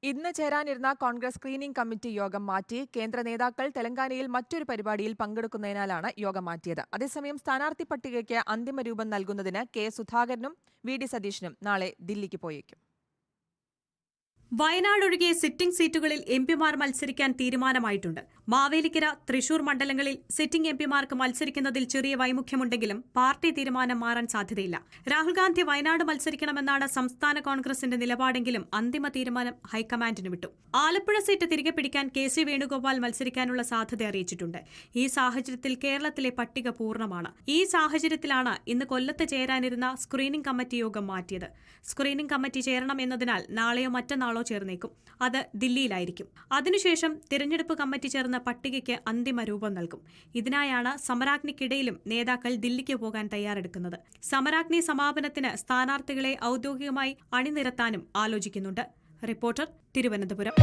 ഇന്ന് ചേരാനിരുന്ന Congress screening committee യോഗം മാറ്റി. കേന്ദ്ര നേതാക്കൾ തെലങ്കാനയിൽ മറ്റൊരു പരിപാടിയിൽ പങ്കെടുക്കുന്നതിനാലാണ് യോഗം മാറ്റിയത്. അതേസമയം സ്ഥാനാർത്ഥി പട്ടികയ്ക്ക് അന്തിമ രൂപം നൽകുന്നതിന് കെ സുധാകരനും വി.ഡി. സതീശനും നാളെ ദില്ലിക്ക് പോയേക്കും. വയനാട് ഒഴികെ സിറ്റിംഗ് സീറ്റുകളിൽ എംപിമാർ മത്സരിക്കാൻ തീരുമാനമായിട്ടുണ്ട്. മാവേലിക്കര, തൃശൂർ മണ്ഡലങ്ങളിൽ സിറ്റിംഗ് എംപിമാർക്ക് മത്സരിക്കുന്നതിൽ ചെറിയ വൈമുഖ്യമുണ്ടെങ്കിലും പാർട്ടി തീരുമാനം മാറാൻ സാധ്യതയില്ല. രാഹുൽ ഗാന്ധി വയനാട് മത്സരിക്കണമെന്നാണ് സംസ്ഥാന കോൺഗ്രസിന്റെ നിലപാടെങ്കിലും അന്തിമ തീരുമാനം ഹൈക്കമാൻഡിന് വിട്ടു. ആലപ്പുഴ സീറ്റ് തിരികെ പിടിക്കാൻ കെ.സി. വേണുഗോപാൽ മത്സരിക്കാനുള്ള സാധ്യത അറിയിച്ചിട്ടുണ്ട്. ഈ സാഹചര്യത്തിൽ കേരളത്തിലെ പട്ടിക പൂർണ്ണമാണ്. ഈ സാഹചര്യത്തിലാണ് ഇന്ന് കൊല്ലത്ത് ചേരാനിരുന്ന സ്ക്രീനിംഗ് കമ്മിറ്റി യോഗം മാറ്റിയത്. സ്ക്രീനിംഗ് കമ്മിറ്റി ചേരണം എന്നതിനാൽ നാളെയോ മറ്റന്നാളോ ചേർന്നേക്കും. അത് ദില്ലിയിലായിരിക്കും. അതിനുശേഷം തിരഞ്ഞെടുപ്പ് കമ്മിറ്റി ചേർന്ന പട്ടികയ്ക്ക് അന്തിമ രൂപം നൽകും. ഇതിനായാണ് സമരാഗ്നിക്കിടയിലും നേതാക്കൾ ദില്ലിക്ക് പോകാൻ തയ്യാറെടുക്കുന്നത്. സമരാഗ്നി സമാപനത്തിന് സ്ഥാനാർത്ഥികളെ ഔദ്യോഗികമായി അണിനിരത്താനും ആലോചിക്കുന്നുണ്ട്. റിപ്പോർട്ടർ, തിരുവനന്തപുരം.